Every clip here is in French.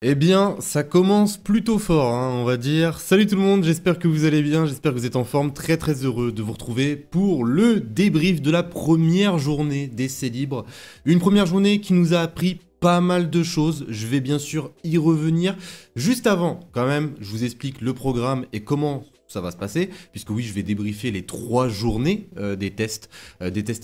Eh bien, ça commence plutôt fort, hein, on va dire. Salut tout le monde, j'espère que vous allez bien, j'espère que vous êtes en forme. Très heureux de vous retrouver pour le débrief de la première journée d'essai libre. Une première journée qui nous a appris pas mal de choses, je vais bien sûr y revenir. Juste avant, quand même, je vous explique le programme et comment ça va se passer, puisque oui, je vais débriefer les 3 journées des tests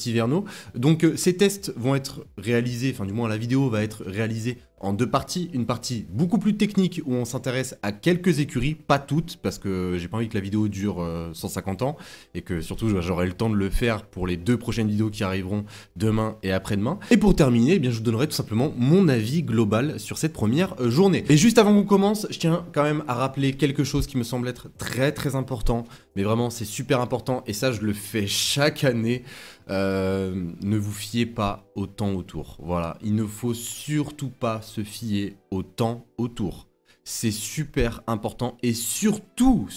hivernaux. Donc ces tests vont être réalisés, enfin du moins la vidéo va être réalisée en 2 parties. Une partie beaucoup plus technique où on s'intéresse à quelques écuries, pas toutes, parce que j'ai pas envie que la vidéo dure 150 ans, et que surtout j'aurai le temps de le faire pour les 2 prochaines vidéos qui arriveront demain et après-demain. Et pour terminer, eh bien, je vous donnerai tout simplement mon avis global sur cette première journée. Et juste avant qu'on commence, je tiens quand même à rappeler quelque chose qui me semble être très important, mais vraiment c'est super important, et ça je le fais chaque année. Ne vous fiez pas au temps autour. Voilà, il ne faut surtout pas se fier au temps autour. C'est super important, et surtout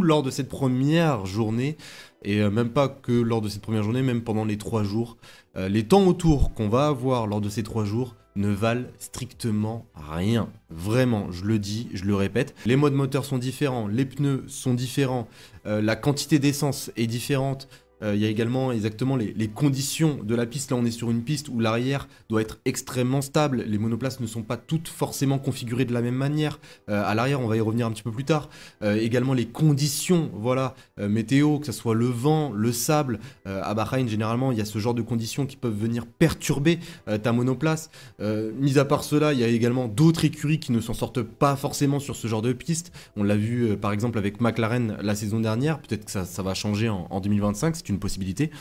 lors de cette première journée, et même pas que lors de cette première journée, même pendant les 3 jours, les temps autour qu'on va avoir lors de ces 3 jours ne valent strictement rien. Vraiment, je le dis, je le répète. Les modes moteurs sont différents, les pneus sont différents, la quantité d'essence est différente. Il y a également exactement les conditions de la piste. Là, on est sur une piste où l'arrière doit être extrêmement stable. Les monoplaces ne sont pas toutes forcément configurées de la même manière. À l'arrière, on va y revenir un petit peu plus tard. Également, les conditions, voilà, météo, que ce soit le vent, le sable. À Bahreïn, généralement, il y a ce genre de conditions qui peuvent venir perturber ta monoplace. Mis à part cela, il y a également d'autres écuries qui ne s'en sortent pas forcément sur ce genre de piste. On l'a vu, par exemple, avec McLaren la saison dernière. Peut-être que ça va changer en 2025. C'est une possibilité,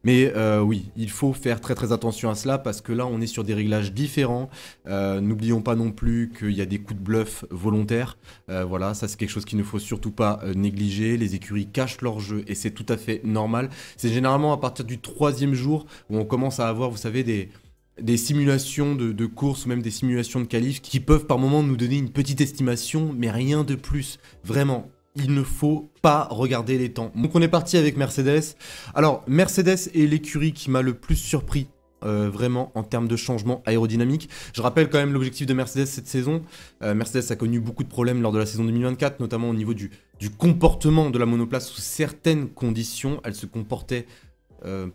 mais oui, il faut faire très attention à cela, parce que là on est sur des réglages différents. N'oublions pas non plus qu'il y a des coups de bluff volontaires, voilà, ça c'est quelque chose qu'il ne faut surtout pas négliger. Les écuries cachent leur jeu et c'est tout à fait normal. C'est généralement à partir du 3e jour où on commence à avoir, vous savez, des simulations de courses, ou même des simulations de qualif qui peuvent par moment nous donner une petite estimation, mais rien de plus, vraiment. Il ne faut pas regarder les temps. Donc on est parti avec Mercedes. Alors Mercedes est l'écurie qui m'a le plus surpris vraiment en termes de changement aérodynamique. Je rappelle quand même l'objectif de Mercedes cette saison. Mercedes a connu beaucoup de problèmes lors de la saison 2024, notamment au niveau du comportement de la monoplace. Sous certaines conditions, elle se comportait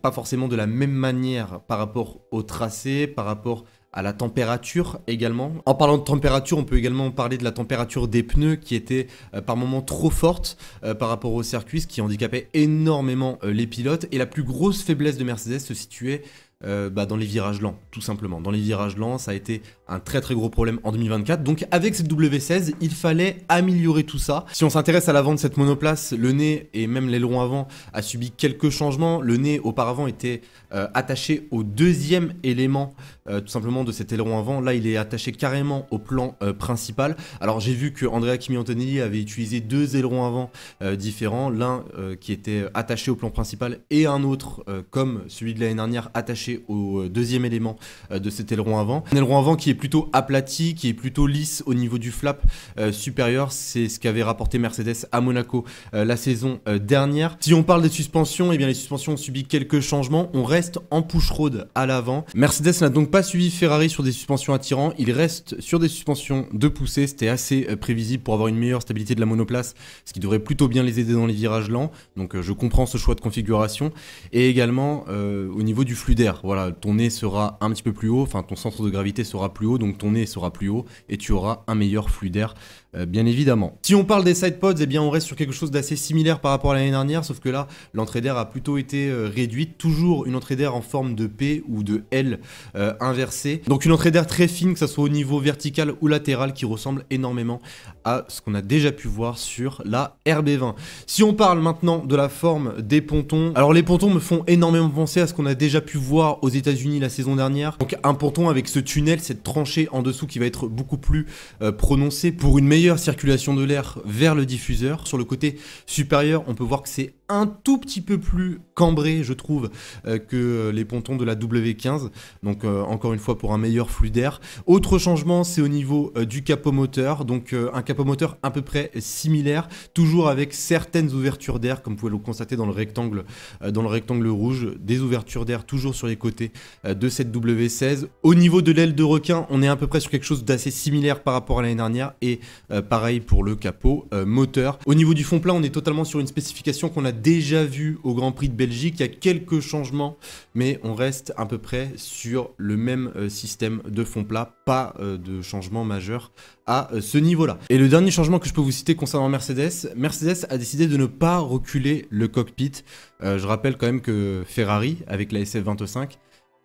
pas forcément de la même manière par rapport au tracé, par rapport à la température également. En parlant de température, on peut également parler de la température des pneus qui était par moments trop forte par rapport au circuit, ce qui handicapait énormément les pilotes. Et la plus grosse faiblesse de Mercedes se situait dans les virages lents, tout simplement. Dans les virages lents, ça a été un très gros problème en 2024. Donc avec cette W16, il fallait améliorer tout ça. Si on s'intéresse à l'avant de cette monoplace, le nez et même l'aileron avant a subi quelques changements. Le nez auparavant était attaché au 2e élément tout simplement de cet aileron avant. Là, il est attaché carrément au plan principal. Alors j'ai vu que Andrea Kimi Antonelli avait utilisé 2 ailerons avant différents. L'un qui était attaché au plan principal et un autre comme celui de l'année dernière attaché au 2e élément de cet aileron avant. Un aileron avant qui est plutôt aplati, qui est plutôt lisse au niveau du flap supérieur. C'est ce qu'avait rapporté Mercedes à Monaco la saison dernière. Si on parle des suspensions, eh bien les suspensions ont subi quelques changements. On reste en push rod à l'avant. Mercedes n'a donc pas suivi Ferrari sur des suspensions attirants. Il reste sur des suspensions de poussée. C'était assez prévisible pour avoir une meilleure stabilité de la monoplace, ce qui devrait plutôt bien les aider dans les virages lents. Donc je comprends ce choix de configuration. Et également au niveau du flux d'air. Voilà, ton nez sera un petit peu plus haut, enfin ton centre de gravité sera plus haut, donc ton nez sera plus haut et tu auras un meilleur flux d'air, bien évidemment. Si on parle des side pods, eh bien on reste sur quelque chose d'assez similaire par rapport à l'année dernière, sauf que là, l'entrée d'air a plutôt été réduite, toujours une entrée d'air en forme de P ou de L inversée. Donc une entrée d'air très fine, que ce soit au niveau vertical ou latéral, qui ressemble énormément à ce qu'on a déjà pu voir sur la RB20. Si on parle maintenant de la forme des pontons, alors les pontons me font énormément penser à ce qu'on a déjà pu voir aux États-Unis la saison dernière. Donc un ponton avec ce tunnel, cette tranchée en dessous qui va être beaucoup plus prononcée pour une meilleure circulation de l'air vers le diffuseur. Sur le côté supérieur, on peut voir que c'est un tout petit peu plus cambré, je trouve, que les pontons de la W15. Donc encore une fois pour un meilleur flux d'air. Autre changement, c'est au niveau du capot moteur. Donc un capot moteur à peu près similaire, toujours avec certaines ouvertures d'air, comme vous pouvez le constater dans le rectangle rouge, des ouvertures d'air toujours sur les côtés de cette W16. Au niveau de l'aile de requin, on est à peu près sur quelque chose d'assez similaire par rapport à l'année dernière et pareil pour le capot moteur. Au niveau du fond plat, on est totalement sur une spécification qu'on a déjà vue au Grand Prix de Belgique. Il y a quelques changements, mais on reste à peu près sur le même système de fond plat, pas de changement majeur à ce niveau-là. Et le dernier changement que je peux vous citer concernant Mercedes, Mercedes a décidé de ne pas reculer le cockpit. Je rappelle quand même que Ferrari, avec la SF25,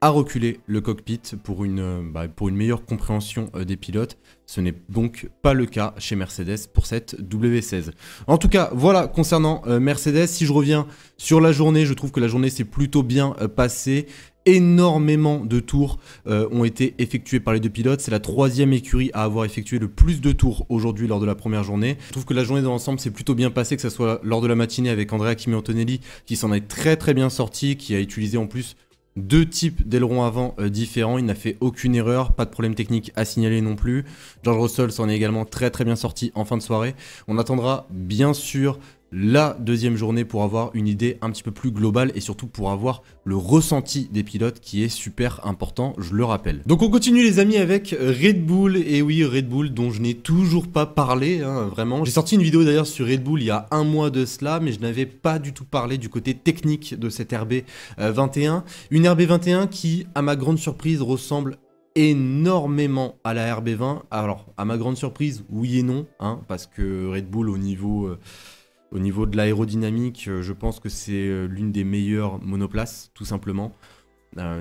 a reculé le cockpit pour une meilleure compréhension des pilotes. Ce n'est donc pas le cas chez Mercedes pour cette W16. En tout cas, voilà concernant Mercedes. Si je reviens sur la journée, je trouve que la journée s'est plutôt bien passée. Énormément de tours ont été effectués par les deux pilotes. C'est la troisième écurie à avoir effectué le plus de tours aujourd'hui lors de la première journée. Je trouve que la journée dans l'ensemble s'est plutôt bien passée, que ce soit lors de la matinée avec Andrea Kimi Antonelli qui s'en est très bien sorti, qui a utilisé en plus deux types d'ailerons avant différents. Il n'a fait aucune erreur, pas de problème technique à signaler non plus. George Russell s'en est également très bien sorti en fin de soirée. On attendra bien sûr la deuxième journée pour avoir une idée un petit peu plus globale et surtout pour avoir le ressenti des pilotes qui est super important, je le rappelle. Donc on continue les amis avec Red Bull, et oui Red Bull dont je n'ai toujours pas parlé, hein, vraiment. J'ai sorti une vidéo d'ailleurs sur Red Bull il y a un mois de cela, mais je n'avais pas du tout parlé du côté technique de cette RB21. Une RB21 qui, à ma grande surprise, ressemble énormément à la RB20. Alors, à ma grande surprise, oui et non, hein, parce que Red Bull au niveau de l'aérodynamique, je pense que c'est l'une des meilleures monoplaces, tout simplement.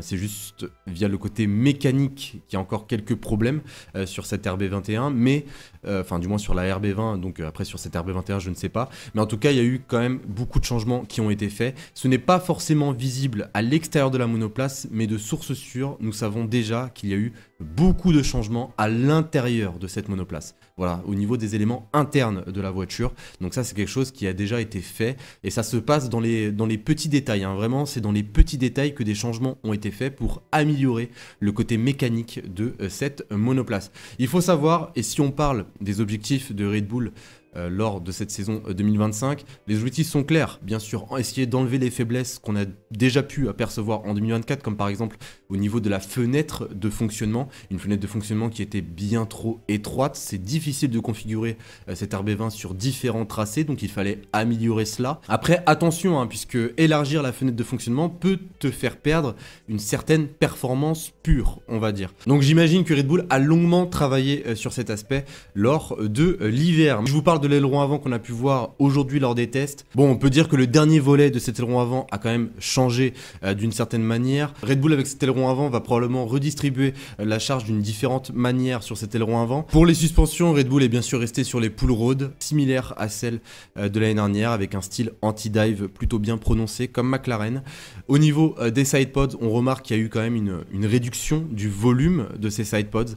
C'est juste via le côté mécanique qu'il y a encore quelques problèmes sur cette RB21, mais enfin du moins sur la RB20, donc après sur cette RB21 je ne sais pas, mais en tout cas il y a eu quand même beaucoup de changements qui ont été faits. Ce n'est pas forcément visible à l'extérieur de la monoplace, mais de source sûre, nous savons déjà qu'il y a eu beaucoup de changements à l'intérieur de cette monoplace. Voilà, au niveau des éléments internes de la voiture. Donc ça c'est quelque chose qui a déjà été fait et ça se passe dans les petits détails, hein. Vraiment c'est dans les petits détails que des changements ont été faits pour améliorer le côté mécanique de cette monoplace. Il faut savoir, et si on parle des objectifs de Red Bull lors de cette saison 2025, les objectifs sont clairs, bien sûr, essayer d'enlever les faiblesses qu'on a déjà pu apercevoir en 2024, comme par exemple au niveau de la fenêtre de fonctionnement, une fenêtre de fonctionnement qui était bien trop étroite. C'est difficile de configurer cette RB20 sur différents tracés, donc il fallait améliorer cela. Après, attention, hein, puisque élargir la fenêtre de fonctionnement peut te faire perdre une certaine performance pure, on va dire. Donc j'imagine que Red Bull a longuement travaillé sur cet aspect lors de l'hiver. Je vous parle de l'aileron avant qu'on a pu voir aujourd'hui lors des tests. Bon, on peut dire que le dernier volet de cet aileron avant a quand même changé d'une certaine manière. Red Bull avec cet aileron avant va probablement redistribuer la charge d'une différente manière sur cet aileron avant. Pour les suspensions, Red Bull est bien sûr resté sur les pull road, similaires à celles de l'année dernière, avec un style anti-dive plutôt bien prononcé comme McLaren. Au niveau des side pods, on remarque qu'il y a eu quand même une réduction du volume de ces side pods,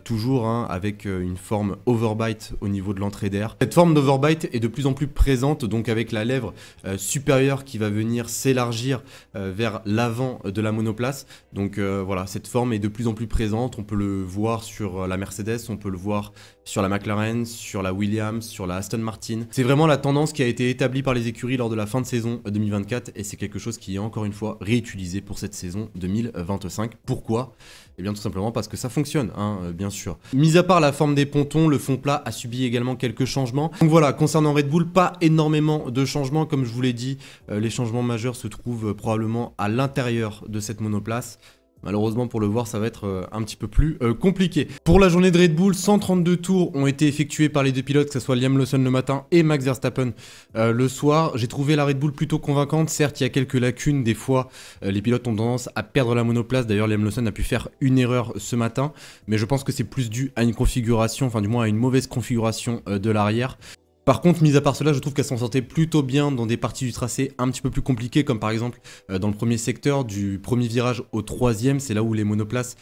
toujours hein, avec une forme overbite au niveau de l'entrée d'air. Cette forme d'overbite est de plus en plus présente, donc avec la lèvre supérieure qui va venir s'élargir vers l'avant de la monoplace. Donc voilà, cette forme est de plus en plus présente. On peut le voir sur la Mercedes, on peut le voir sur la McLaren, sur la Williams, sur la Aston Martin. C'est vraiment la tendance qui a été établie par les écuries lors de la fin de saison 2024 et c'est quelque chose qui est encore une fois réutilisé pour cette saison 2025. Pourquoi ? Eh bien tout simplement parce que ça fonctionne, hein, bien sûr. Mis à part la forme des pontons, le fond plat a subi également quelques changements. Donc voilà, concernant Red Bull, pas énormément de changements. Comme je vous l'ai dit, les changements majeurs se trouvent probablement à l'intérieur de cette monoplace. Malheureusement pour le voir ça va être un petit peu plus compliqué. Pour la journée de Red Bull, 132 tours ont été effectués par les deux pilotes, que ce soit Liam Lawson le matin et Max Verstappen le soir. J'ai trouvé la Red Bull plutôt convaincante, certes il y a quelques lacunes, des fois les pilotes ont tendance à perdre la monoplace, d'ailleurs Liam Lawson a pu faire une erreur ce matin, mais je pense que c'est plus dû à une configuration, enfin du moins à une mauvaise configuration de l'arrière. Par contre, mis à part cela, je trouve qu'elle s'en sortait plutôt bien dans des parties du tracé un petit peu plus compliquées, comme par exemple dans le premier secteur, du premier virage au troisième, c'est là où les monoplaces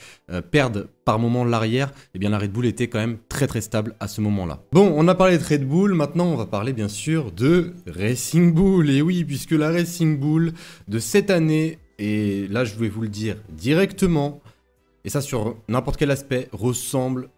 perdent par moment l'arrière, et bien la Red Bull était quand même très stable à ce moment-là. Bon, on a parlé de Red Bull, maintenant on va parler bien sûr de Racing Bull, et oui, puisque la Racing Bull de cette année, et là je vais vous le dire directement, et ça sur n'importe quel aspect, ressemble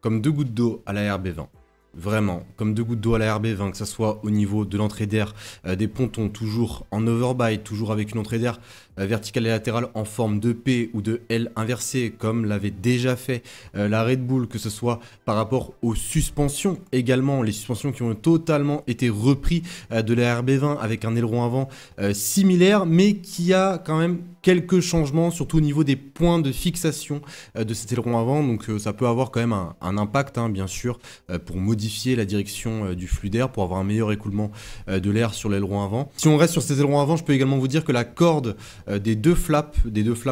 comme deux gouttes d'eau à la RB20. vraiment, comme deux gouttes d'eau à la RB20, que ce soit au niveau de l'entrée d'air, des pontons toujours en overbite, toujours avec une entrée d'air verticale et latérale en forme de P ou de L inversée, comme l'avait déjà fait la Red Bull, que ce soit par rapport aux suspensions également, les suspensions qui ont totalement été repris de la RB20 avec un aileron avant similaire, mais qui a quand même quelques changements, surtout au niveau des points de fixation de cet aileron avant, donc ça peut avoir quand même un impact, hein, bien sûr, pour modifier la direction du flux d'air, pour avoir un meilleur écoulement de l'air sur l'aileron avant. Si on reste sur ces ailerons avant, je peux également vous dire que la corde des deux flaps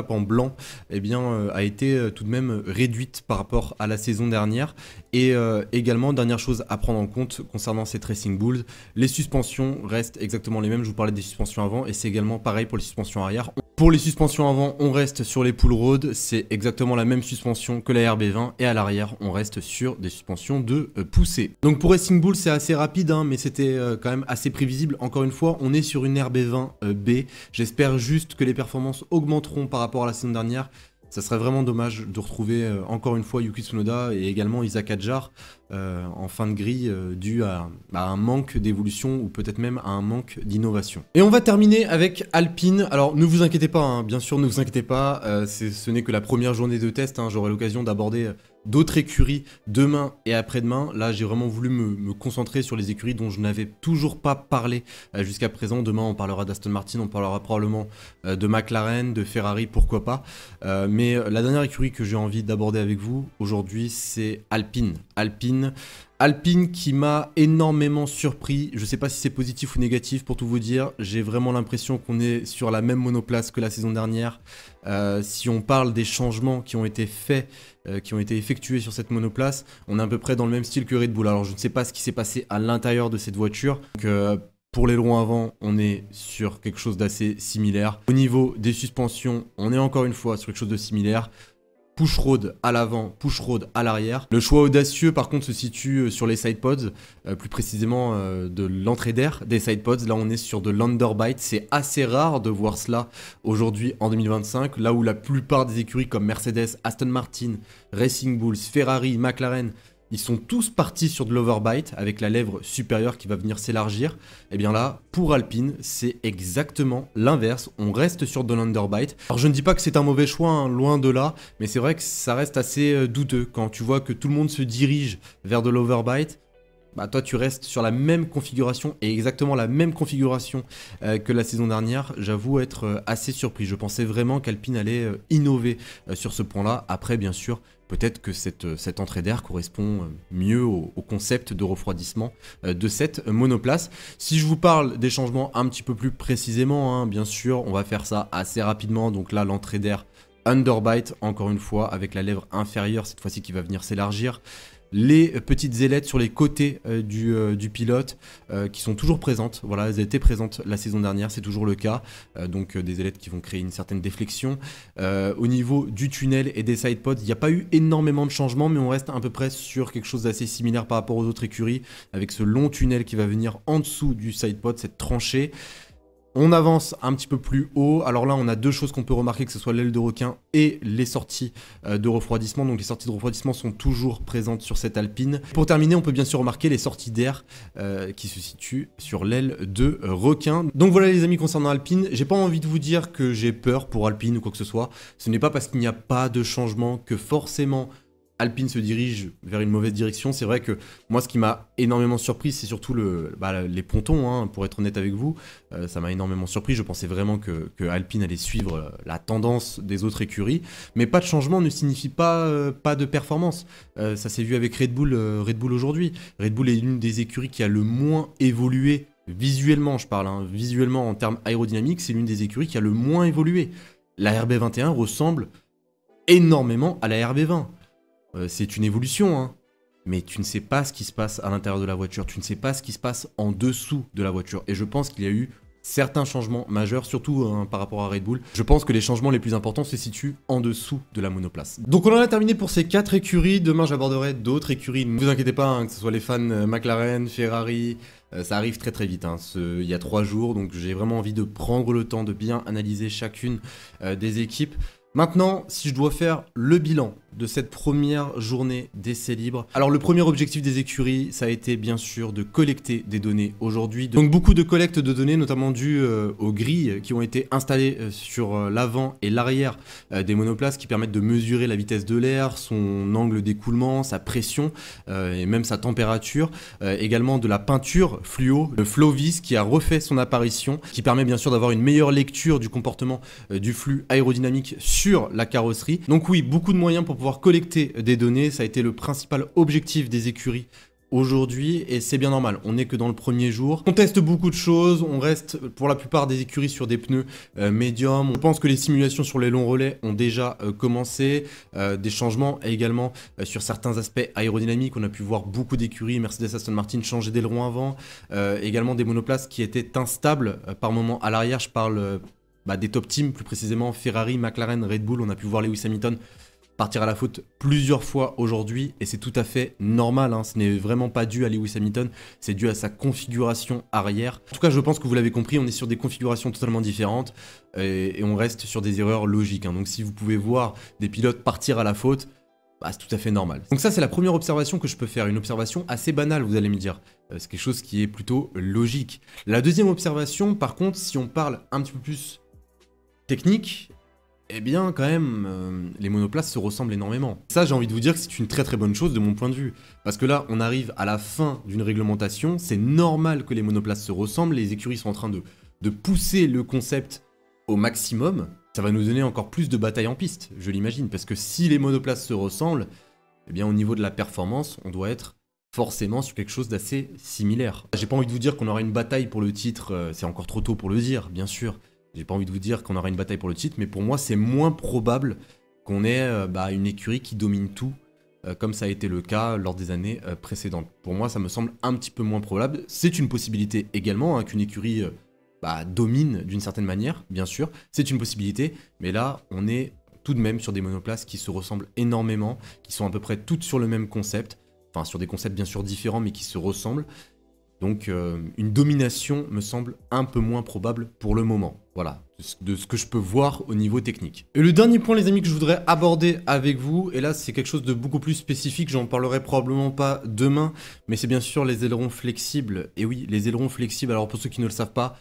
en blanc, eh bien, a été tout de même réduite par rapport à la saison dernière. Et également, dernière chose à prendre en compte concernant ces Racing Bulls, les suspensions restent exactement les mêmes. Je vous parlais des suspensions avant et c'est également pareil pour les suspensions arrière. Pour les suspensions avant, on reste sur les pull road, c'est exactement la même suspension que la RB20 et à l'arrière, on reste sur des suspensions de poussée. Donc pour Racing Bull, c'est assez rapide, hein, mais c'était quand même assez prévisible. Encore une fois, on est sur une RB20 B. J'espère juste que les performances augmenteront par rapport à la saison dernière. Ça serait vraiment dommage de retrouver encore une fois Yuki Tsunoda et également Isaac Hadjar en fin de grille dû à un manque d'évolution ou peut-être même à un manque d'innovation. Et on va terminer avec Alpine. Alors ne vous inquiétez pas, hein, bien sûr ne vous inquiétez pas, ce n'est que la première journée de test, hein, j'aurai l'occasion d'aborder d'autres écuries demain et après-demain. Là j'ai vraiment voulu me concentrer sur les écuries dont je n'avais toujours pas parlé jusqu'à présent. Demain on parlera d'Aston Martin, on parlera probablement de McLaren, de Ferrari, pourquoi pas. Mais la dernière écurie que j'ai envie d'aborder avec vous aujourd'hui, c'est Alpine. Alpine qui m'a énormément surpris, je sais pas si c'est positif ou négatif pour tout vous dire, j'ai vraiment l'impression qu'on est sur la même monoplace que la saison dernière. Si on parle des changements qui ont été faits, qui ont été effectués sur cette monoplace, on est à peu près dans le même style que Red Bull. Alors je ne sais pas ce qui s'est passé à l'intérieur de cette voiture, donc, pour l'aileron avant, on est sur quelque chose d'assez similaire. Au niveau des suspensions, on est encore une fois sur quelque chose de similaire. Push road à l'avant, push road à l'arrière. Le choix audacieux par contre se situe sur les side pods, plus précisément de l'entrée d'air des side pods. Là on est sur de l'underbite, c'est assez rare de voir cela aujourd'hui en 2025, là où la plupart des écuries comme Mercedes, Aston Martin, Racing Bulls, Ferrari, McLaren, ils sont tous partis sur de l'overbite avec la lèvre supérieure qui va venir s'élargir. Et bien là, pour Alpine, c'est exactement l'inverse. On reste sur de l'underbite. Alors je ne dis pas que c'est un mauvais choix, hein, loin de là, mais c'est vrai que ça reste assez douteux quand tu vois que tout le monde se dirige vers de l'overbite. Bah toi tu restes sur la même configuration et exactement la même configuration que la saison dernière. J'avoue être assez surpris. Je pensais vraiment qu'Alpine allait innover sur ce point-là. Après bien sûr, peut-être que cette entrée d'air correspond mieux au concept de refroidissement de cette monoplace. Si je vous parle des changements un petit peu plus précisément, hein, bien sûr, on va faire ça assez rapidement. Donc là l'entrée d'air underbite, encore une fois, avec la lèvre inférieure cette fois-ci qui va venir s'élargir. Les petites ailettes sur les côtés du pilote qui sont toujours présentes, voilà, elles étaient présentes la saison dernière, c'est toujours le cas, donc des ailettes qui vont créer une certaine déflexion. Au niveau du tunnel et des sidepods, il n'y a pas eu énormément de changements, mais on reste à peu près sur quelque chose d'assez similaire par rapport aux autres écuries, avec ce long tunnel qui va venir en dessous du sidepod, cette tranchée. On avance un petit peu plus haut. Alors là, on a deux choses qu'on peut remarquer, que ce soit l'aile de requin et les sorties de refroidissement. Donc les sorties de refroidissement sont toujours présentes sur cette Alpine. Pour terminer, on peut bien sûr remarquer les sorties d'air qui se situent sur l'aile de requin. Donc voilà les amis concernant Alpine. J'ai pas envie de vous dire que j'ai peur pour Alpine ou quoi que ce soit. Ce n'est pas parce qu'il n'y a pas de changement que forcément Alpine se dirige vers une mauvaise direction. C'est vrai que moi ce qui m'a énormément surpris c'est surtout les pontons, hein, pour être honnête avec vous, ça m'a énormément surpris. Je pensais vraiment que Alpine allait suivre la tendance des autres écuries, mais pas de changement ne signifie pas, pas de performance. Ça s'est vu avec Red Bull aujourd'hui. Red Bull est l'une des écuries qui a le moins évolué visuellement, je parle, hein, visuellement en termes aérodynamiques, c'est l'une des écuries qui a le moins évolué. La RB21 ressemble énormément à la RB20. C'est une évolution, hein, mais tu ne sais pas ce qui se passe à l'intérieur de la voiture, tu ne sais pas ce qui se passe en dessous de la voiture. Et je pense qu'il y a eu certains changements majeurs, surtout hein, par rapport à Red Bull. Je pense que les changements les plus importants se situent en dessous de la monoplace. Donc on en a terminé pour ces 4 écuries. Demain j'aborderai d'autres écuries. Ne vous inquiétez pas, hein, que ce soit les fans McLaren, Ferrari, ça arrive très très vite, hein, il y a 3 jours. Donc j'ai vraiment envie de prendre le temps de bien analyser chacune des équipes. Maintenant, si je dois faire le bilan de cette première journée d'essai libre. Alors le premier objectif des écuries, ça a été bien sûr de collecter des données aujourd'hui. Donc beaucoup de collecte de données, notamment dues aux grilles qui ont été installées sur l'avant et l'arrière des monoplaces qui permettent de mesurer la vitesse de l'air, son angle d'écoulement, sa pression et même sa température. Également de la peinture fluo, le Flowvis qui a refait son apparition, qui permet bien sûr d'avoir une meilleure lecture du comportement du flux aérodynamique sur la carrosserie. Donc oui, beaucoup de moyens pour pouvoir collecter des données, ça a été le principal objectif des écuries aujourd'hui et c'est bien normal, on n'est que dans le premier jour. On teste beaucoup de choses, on reste pour la plupart des écuries sur des pneus médiums. On pense que les simulations sur les longs relais ont déjà commencé, des changements également sur certains aspects aérodynamiques. On a pu voir beaucoup d'écuries, Mercedes, Aston Martin changer d'aileron avant, également des monoplaces qui étaient instables par moment à l'arrière. Je parle des top teams, plus précisément Ferrari, McLaren, Red Bull. On a pu voir Lewis Hamilton partir à la faute plusieurs fois aujourd'hui et c'est tout à fait normal, hein. Ce n'est vraiment pas dû à Lewis Hamilton, c'est dû à sa configuration arrière. En tout cas, je pense que vous l'avez compris, on est sur des configurations totalement différentes et on reste sur des erreurs logiques, hein. Donc si vous pouvez voir des pilotes partir à la faute, c'est tout à fait normal. Donc ça, c'est la première observation que je peux faire, une observation assez banale, vous allez me dire. C'est quelque chose qui est plutôt logique. La deuxième observation, par contre, si on parle un petit peu plus technique, eh bien, quand même, les monoplaces se ressemblent énormément. Ça, j'ai envie de vous dire que c'est une très très bonne chose de mon point de vue. Parce que là, on arrive à la fin d'une réglementation, c'est normal que les monoplaces se ressemblent, les écuries sont en train de pousser le concept au maximum. Ça va nous donner encore plus de bataille en piste, je l'imagine. Parce que si les monoplaces se ressemblent, eh bien, au niveau de la performance, on doit être forcément sur quelque chose d'assez similaire. J'ai pas envie de vous dire qu'on aura une bataille pour le titre, c'est encore trop tôt pour le dire, bien sûr. J'ai pas envie de vous dire qu'on aura une bataille pour le titre, mais pour moi, c'est moins probable qu'on ait une écurie qui domine tout, comme ça a été le cas lors des années précédentes. Pour moi, ça me semble un petit peu moins probable. C'est une possibilité également, hein, qu'une écurie domine d'une certaine manière, bien sûr. C'est une possibilité, mais là, on est tout de même sur des monoplaces qui se ressemblent énormément, qui sont à peu près toutes sur le même concept, enfin sur des concepts bien sûr différents, mais qui se ressemblent. Donc une domination me semble un peu moins probable pour le moment. Voilà, de ce que je peux voir au niveau technique. Et le dernier point les amis que je voudrais aborder avec vous, et là c'est quelque chose de beaucoup plus spécifique, j'en parlerai probablement pas demain, mais c'est bien sûr les ailerons flexibles. Et oui, les ailerons flexibles, alors pour ceux qui ne le savent pas,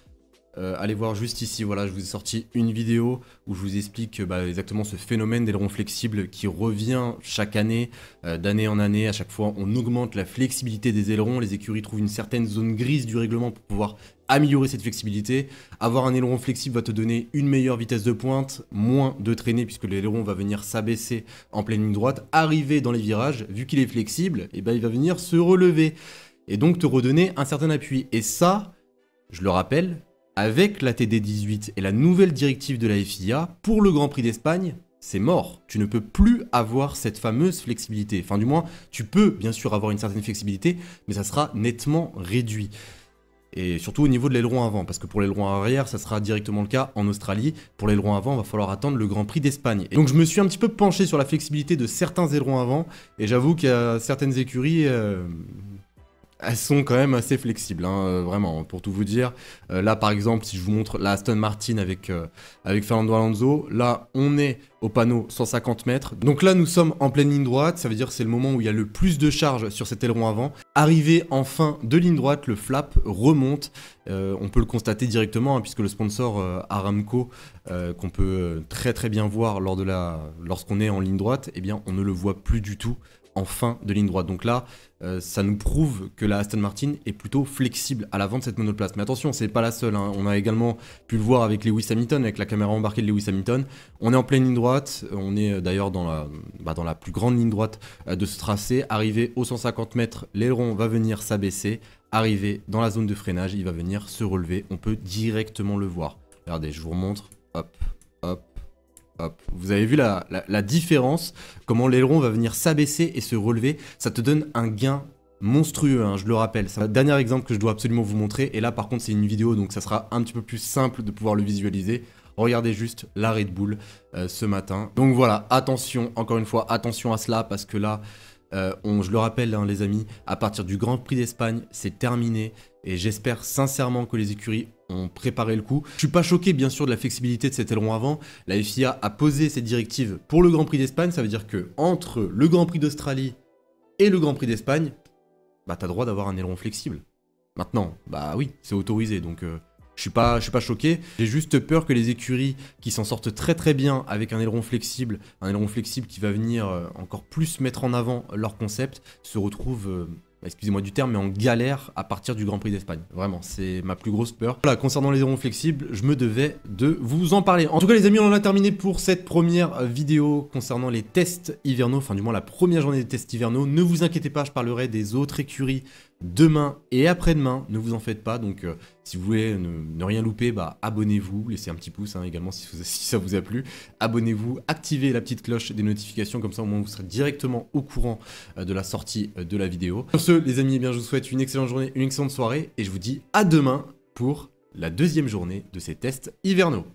allez voir juste ici, voilà, je vous ai sorti une vidéo où je vous explique exactement ce phénomène d'aileron flexible qui revient chaque année, d'année en année. À chaque fois, on augmente la flexibilité des ailerons. Les écuries trouvent une certaine zone grise du règlement pour pouvoir améliorer cette flexibilité. Avoir un aileron flexible va te donner une meilleure vitesse de pointe, moins de traînée puisque l'aileron va venir s'abaisser en pleine ligne droite. Arriver dans les virages, vu qu'il est flexible, il va venir se relever et donc te redonner un certain appui. Et ça, je le rappelle, avec la TD18 et la nouvelle directive de la FIA, pour le Grand Prix d'Espagne, c'est mort. Tu ne peux plus avoir cette fameuse flexibilité. Enfin, du moins, tu peux bien sûr avoir une certaine flexibilité, mais ça sera nettement réduit. Et surtout au niveau de l'aileron avant, parce que pour l'aileron arrière, ça sera directement le cas en Australie. Pour l'aileron avant, il va falloir attendre le Grand Prix d'Espagne. Et donc je me suis un petit peu penché sur la flexibilité de certains ailerons avant, et j'avoue qu'il y a certaines écuries... elles sont quand même assez flexibles, hein, vraiment, pour tout vous dire. Là, par exemple, si je vous montre la Aston Martin avec Fernando Alonso, là, on est au panneau 150 mètres. Donc là, nous sommes en pleine ligne droite, ça veut dire que c'est le moment où il y a le plus de charge sur cet aileron avant. Arrivé en fin de ligne droite, le flap remonte. On peut le constater directement, hein, puisque le sponsor Aramco, qu'on peut très très bien voir lorsqu'on est en ligne droite, eh bien, on ne le voit plus du tout en fin de ligne droite. Donc là, ça nous prouve que la Aston Martin est plutôt flexible à l'avant de cette monoplace. Mais attention, c'est pas la seule, hein. On a également pu le voir avec Lewis Hamilton, avec la caméra embarquée de Lewis Hamilton. On est en pleine ligne droite, on est d'ailleurs dans la plus grande ligne droite de ce tracé. Arrivé aux 150 mètres, l'aileron va venir s'abaisser. Arrivé dans la zone de freinage, il va venir se relever. On peut directement le voir. Regardez, je vous remontre. Hop, hop. Hop. Vous avez vu la différence, comment l'aileron va venir s'abaisser et se relever, ça te donne un gain monstrueux, hein, je le rappelle. C'est le dernier exemple que je dois absolument vous montrer, et là par contre c'est une vidéo, donc ça sera un petit peu plus simple de pouvoir le visualiser. Regardez juste la Red Bull ce matin. Donc voilà, attention, encore une fois, attention à cela, parce que là, Je le rappelle, hein, les amis, à partir du Grand Prix d'Espagne, c'est terminé. Et j'espère sincèrement que les écuries ont préparé le coup. Je suis pas choqué, bien sûr, de la flexibilité de cet aileron avant. La FIA a posé cette directive pour le Grand Prix d'Espagne. Ça veut dire que entre le Grand Prix d'Australie et le Grand Prix d'Espagne, bah t'as droit d'avoir un aileron flexible. Maintenant, bah oui, c'est autorisé, donc je suis pas choqué. J'ai juste peur que les écuries qui s'en sortent très très bien avec un aileron flexible qui va venir encore plus mettre en avant leur concept, se retrouvent, excusez-moi du terme, mais en galère à partir du Grand Prix d'Espagne. Vraiment, c'est ma plus grosse peur. Voilà, concernant les ailerons flexibles, je me devais de vous en parler. En tout cas les amis, on en a terminé pour cette première vidéo concernant les tests hivernaux, enfin du moins la première journée des tests hivernaux. Ne vous inquiétez pas, je parlerai des autres écuries demain et après-demain, ne vous en faites pas. Donc si vous voulez ne rien louper, bah abonnez-vous, laissez un petit pouce hein, également si ça vous a plu. Abonnez-vous, activez la petite cloche des notifications, comme ça au moins vous serez directement au courant de la sortie de la vidéo. Sur ce les amis, eh bien, je vous souhaite une excellente journée, une excellente soirée et je vous dis à demain pour la deuxième journée de ces tests hivernaux.